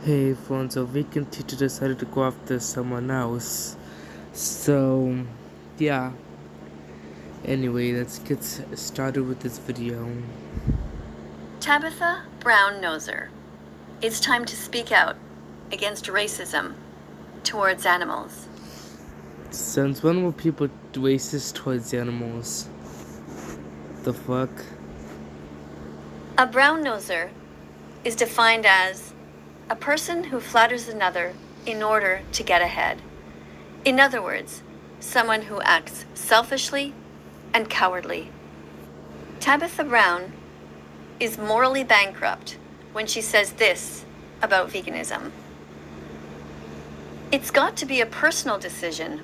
Hey everyone, so vegan teacher decided to go after someone else. So, yeah. Anyway, let's get started with this video. Tabitha Brown Noser. It's time to speak out against racism towards animals. Since when were people racist towards animals? The fuck? A brown noser is defined as a person who flatters another in order to get ahead. In other words, someone who acts selfishly and cowardly. Tabitha Brown is morally bankrupt when she says this about veganism. It's got to be a personal decision.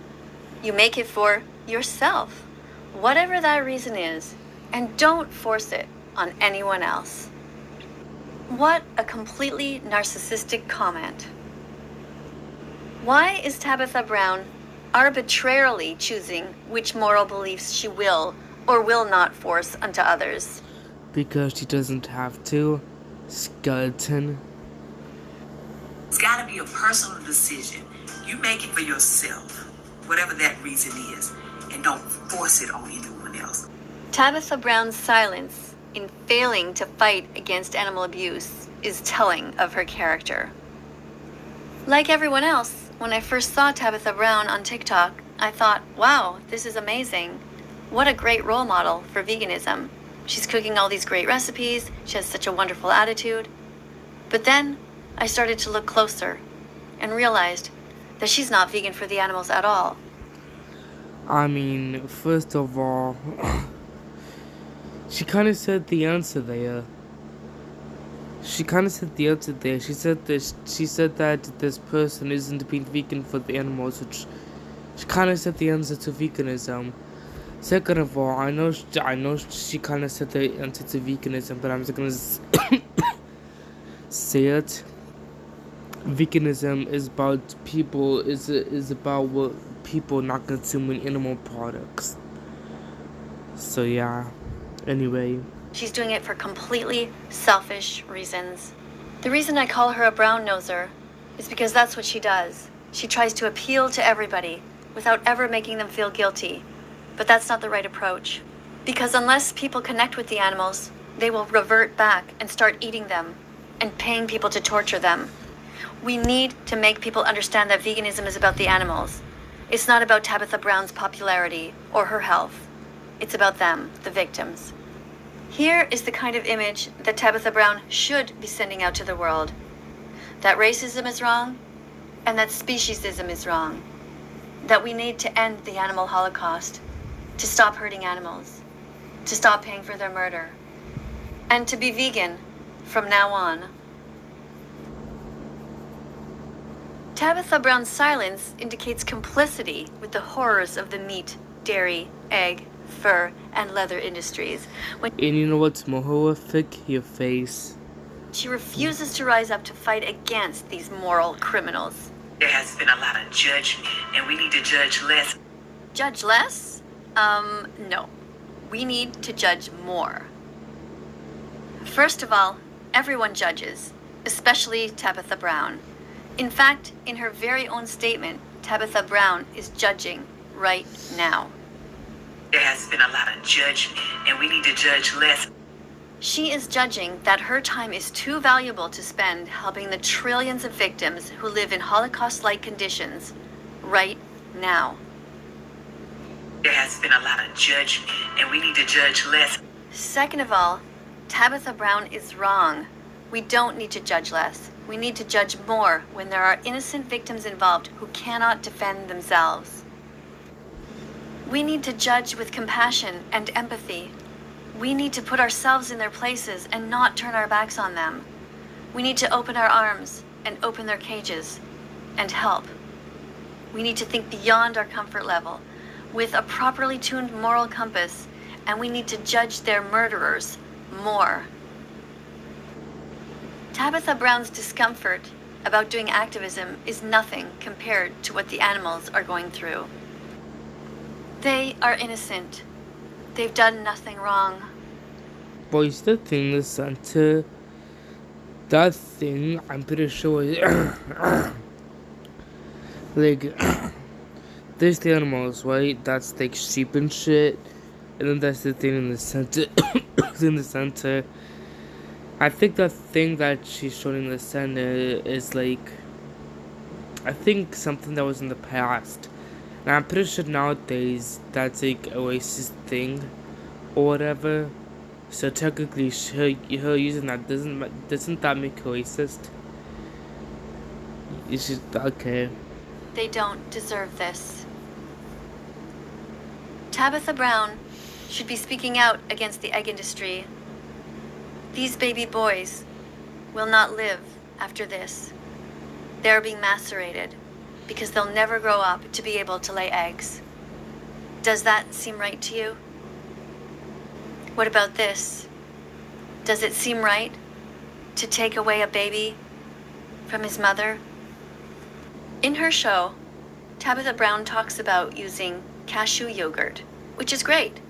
You make it for yourself, whatever that reason is, and don't force it on anyone else. What a completely narcissistic comment. Why is Tabitha Brown arbitrarily choosing which moral beliefs she will or will not force onto others? Because she doesn't have to. Skeleton. It's gotta be a personal decision. You make it for yourself, whatever that reason is, and don't force it on anyone else. Tabitha Brown's silence in failing to fight against animal abuse is telling of her character. Like everyone else, when I first saw Tabitha Brown on TikTok, I thought, wow, this is amazing. What a great role model for veganism. She's cooking all these great recipes, she has such a wonderful attitude. But then I started to look closer and realized that she's not vegan for the animals at all. I mean, first of all, she kind of said the answer there. She said that this person isn't being vegan for the animals, which she kind of said the answer to veganism. Second of all, I know she kind of said the answer to veganism, but I'm just gonna say it. Veganism is about people is about what people not consuming animal products. So yeah. Anyway. She's doing it for completely selfish reasons. The reason I call her a brown noser is because that's what she does. She tries to appeal to everybody without ever making them feel guilty. But that's not the right approach. Because unless people connect with the animals, they will revert back and start eating them and paying people to torture them. We need to make people understand that veganism is about the animals. It's not about Tabitha Brown's popularity or her health. It's about them, the victims. Here is the kind of image that Tabitha Brown should be sending out to the world. That racism is wrong, and that speciesism is wrong. That we need to end the animal holocaust, to stop hurting animals, to stop paying for their murder, and to be vegan from now on. Tabitha Brown's silence indicates complicity with the horrors of the meat, dairy, egg, fur, and leather industries. And you know what's more horrific? Your face. She refuses to rise up to fight against these moral criminals. There has been a lot of judgment, and we need to judge less. Judge less? No. We need to judge more. First of all, everyone judges, especially Tabitha Brown. In fact, in her very own statement, Tabitha Brown is judging right now. There has been a lot of judgment, and we need to judge less. She is judging that her time is too valuable to spend helping the trillions of victims who live in Holocaust-like conditions right now. There has been a lot of judgment, and we need to judge less. Second of all, Tabitha Brown is wrong. We don't need to judge less. We need to judge more when there are innocent victims involved who cannot defend themselves. We need to judge with compassion and empathy. We need to put ourselves in their places and not turn our backs on them. We need to open our arms and open their cages and help. We need to think beyond our comfort level with a properly tuned moral compass, and we need to judge their murderers more. Tabitha Brown's discomfort about doing activism is nothing compared to what the animals are going through. They are innocent. They've done nothing wrong. Boys, the thing is, Santa that thing, I'm pretty sure, like, there's the animals, right? That's like sheep and shit. And then that's the thing in the center. In the center. I think the thing that she's showing in the center is like, I think something that was in the past. And I'm pretty sure nowadays that's like a racist thing or whatever. So technically, her using that doesn't that make her racist? It's just okay. They don't deserve this. Tabitha Brown should be speaking out against the egg industry. These baby boys will not live after this. They're being macerated because they'll never grow up to be able to lay eggs. Does that seem right to you? What about this? Does it seem right to take away a baby from his mother? In her show, Tabitha Brown talks about using cashew yogurt, which is great.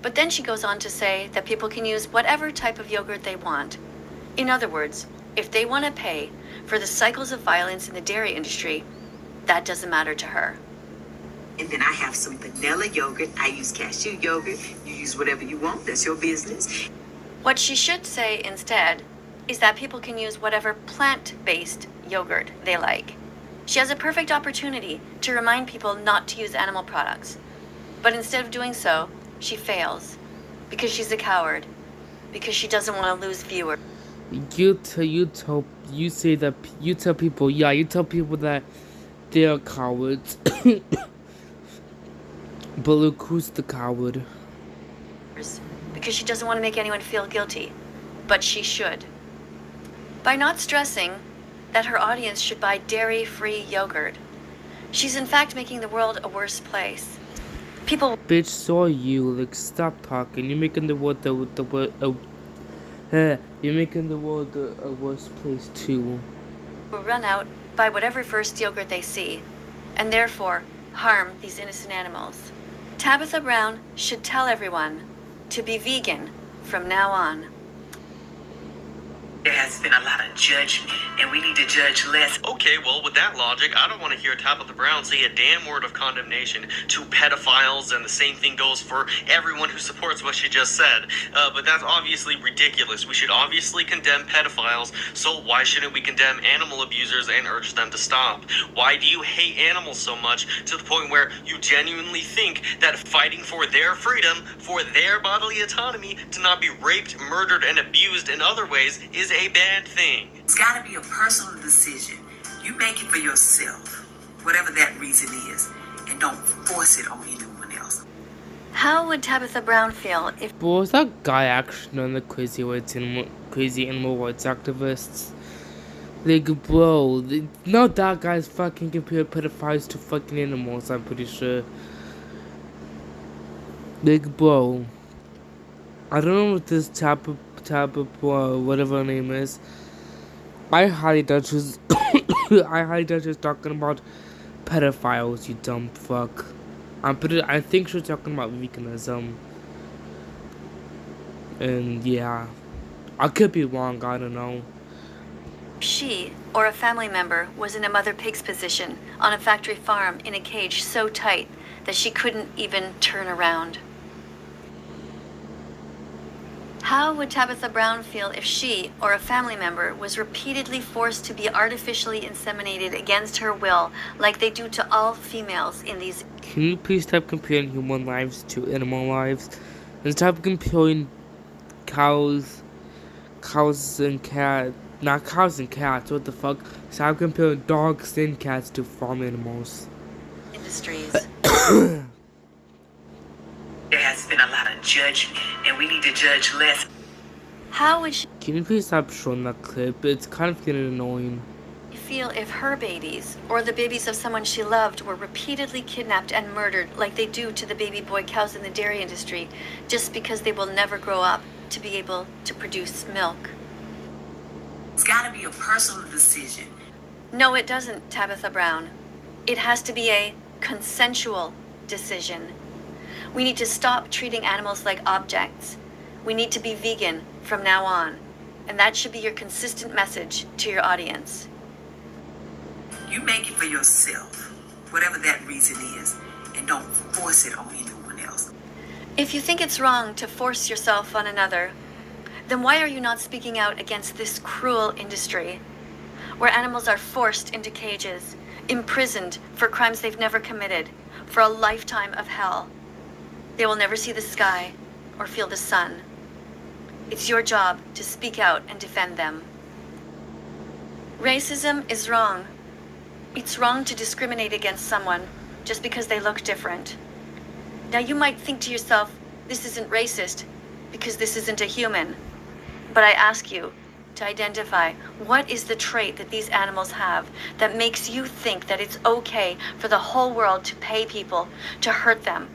But then she goes on to say that people can use whatever type of yogurt they want. In other words, if they want to pay for the cycles of violence in the dairy industry, that doesn't matter to her. And then I have some vanilla yogurt. I use cashew yogurt. You use whatever you want. That's your business. What she should say instead is that people can use whatever plant-based yogurt they like. She has a perfect opportunity to remind people not to use animal products. But instead of doing so, she fails because she's a coward, because she doesn't want to lose viewers. You tell people that they are cowards. But look who's the coward. Because she doesn't want to make anyone feel guilty, but she should. By not stressing that her audience should buy dairy-free yogurt, she's in fact making the world a worse place. People, Bitch, so you, like, stop talking. You're making the world you're making the world a worse place too. will run out, buy whatever first yogurt they see, and therefore harm these innocent animals. Tabitha Brown should tell everyone to be vegan from now on. There has been a lot of judgment, and we need to judge less. Okay, well, with that logic, I don't want to hear Tabitha Brown say a damn word of condemnation to pedophiles, and the same thing goes for everyone who supports what she just said. But that's obviously ridiculous. We should obviously condemn pedophiles, so why shouldn't we condemn animal abusers and urge them to stop? Why do you hate animals so much to the point where you genuinely think that fighting for their freedom, for their bodily autonomy, to not be raped, murdered, and abused in other ways is a bad thing? It's got to be a personal decision. You make it for yourself, whatever that reason is, and don't force it on anyone else. How would Tabitha Brown feel if But was that guy actually on the crazy animal rights activists? Like, bro, not that guy's fucking compare pedophiles to fucking animals, I'm pretty sure. Like, bro, I don't know what this Tabitha, whatever her name is. I highly doubt she's talking about pedophiles, you dumb fuck. I think she's talking about veganism. And yeah, I could be wrong, I don't know. she or a family member was in a mother pig's position on a factory farm in a cage so tight that she couldn't even turn around? How would Tabitha Brown feel if she or a family member was repeatedly forced to be artificially inseminated against her will, like they do to all females in these? Can you please stop comparing human lives to animal lives? And stop comparing cows and cats. Not cows and cats, what the fuck? Stop comparing dogs and cats to farm animals. Industries. There has been a lot of judgment, and we need to judge less. How would she Can you please stop showing that clip? It's kind of getting annoying. feel if her babies or the babies of someone she loved were repeatedly kidnapped and murdered like they do to the baby boy cows in the dairy industry just because they will never grow up to be able to produce milk? It's got to be a personal decision. No, it doesn't, Tabitha Brown. It has to be a consensual decision. We need to stop treating animals like objects. We need to be vegan from now on. And that should be your consistent message to your audience. You make it for yourself, whatever that reason is, and don't force it on anyone else. If you think it's wrong to force yourself on another, then why are you not speaking out against this cruel industry, where animals are forced into cages, imprisoned for crimes they've never committed, for a lifetime of hell? They will never see the sky or feel the sun. It's your job to speak out and defend them. Racism is wrong. It's wrong to discriminate against someone just because they look different. Now you might think to yourself, this isn't racist because this isn't a human. But I ask you to identify what is the trait that these animals have that makes you think that it's okay for the whole world to pay people to hurt them.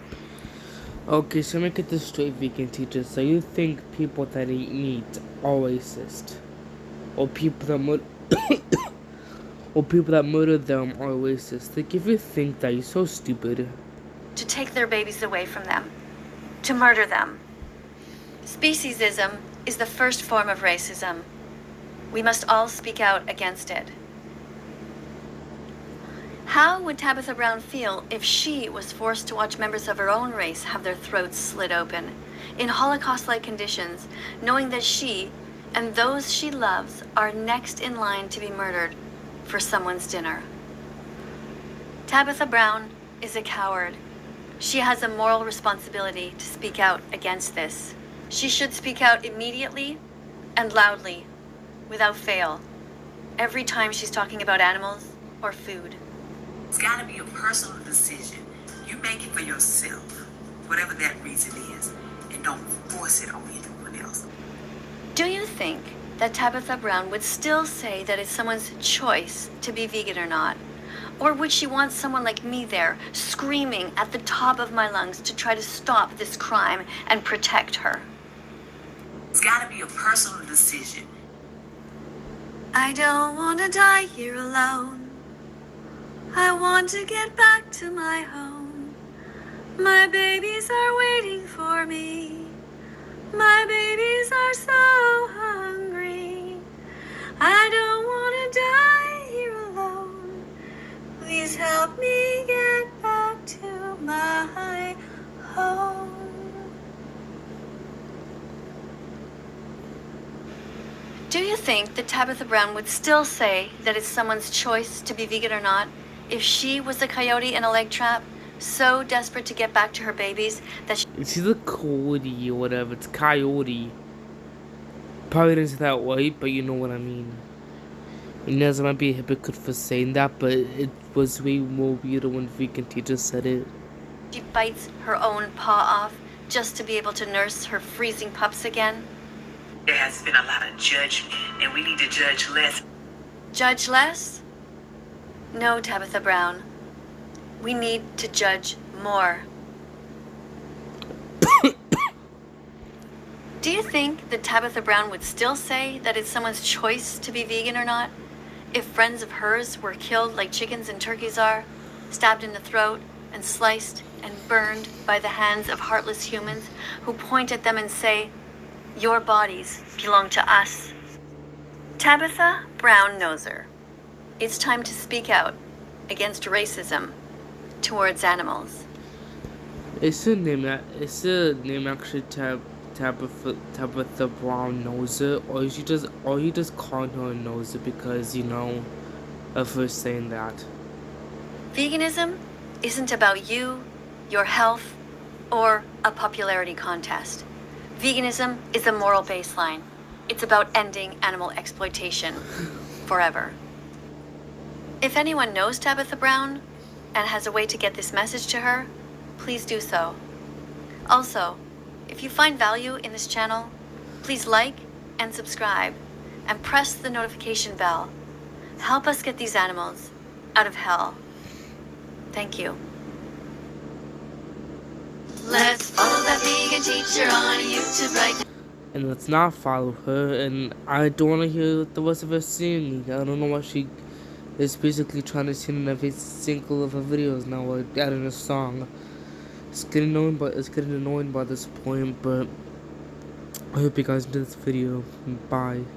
Okay, so let me get this straight, vegan teacher. So you think people that eat meat are racist? Or people that or people that murder them are racist? Like, if you think that, you're so stupid. To take their babies away from them. To murder them. Speciesism is the first form of racism. We must all speak out against it. How would Tabitha Brown feel if she was forced to watch members of her own race have their throats slit open, in Holocaust-like conditions, knowing that she and those she loves are next in line to be murdered for someone's dinner? Tabitha Brown is a coward. She has a moral responsibility to speak out against this. She should speak out immediately and loudly, without fail, every time she's talking about animals or food. It's got to be a personal decision. You make it for yourself, whatever that reason is, and don't force it on anyone else. Do you think that Tabitha Brown would still say that it's someone's choice to be vegan or not? Or would she want someone like me there, screaming at the top of my lungs to try to stop this crime and protect her? It's got to be a personal decision. I don't want to die here alone. I want to get back to my home. My babies are waiting for me. My babies are so hungry. I don't want to die here alone. Please help me get back to my home. Do you think that Tabitha Brown would still say that it's someone's choice to be vegan or not if she was a coyote in a leg trap, so desperate to get back to her babies that It's either coyote or whatever. It's coyote. Probably didn't say that right, but you know what I mean. And yes, I might be a hypocrite for saying that, but it was way more weirder when vegan teacher said it. she bites her own paw off just to be able to nurse her freezing pups again? There has been a lot of judgment, and we need to judge less. Judge less? No, Tabitha Brown. We need to judge more. Do you think that Tabitha Brown would still say that it's someone's choice to be vegan or not if friends of hers were killed like chickens and turkeys are, stabbed in the throat and sliced and burned by the hands of heartless humans who point at them and say, "Your bodies belong to us"? Tabitha Brown Noser. It's time to speak out against racism towards animals. Is her name actually Tabitha Brown Noser, or you just calling her a Noser because, you know, of her saying that? Veganism isn't about you, your health, or a popularity contest. Veganism is a moral baseline. It's about ending animal exploitation forever. If anyone knows Tabitha Brown and has a way to get this message to her, please do so. Also, if you find value in this channel, please like and subscribe and press the notification bell. Help us get these animals out of hell. Thank you. Let's follow that vegan teacher on YouTube right now. And let's not follow her, and I don't want to hear the rest of her singing. I don't know what she is basically trying to sing in every single of her videos now, or adding a song. It's getting annoying by this point, but I hope you guys enjoyed this video. Bye.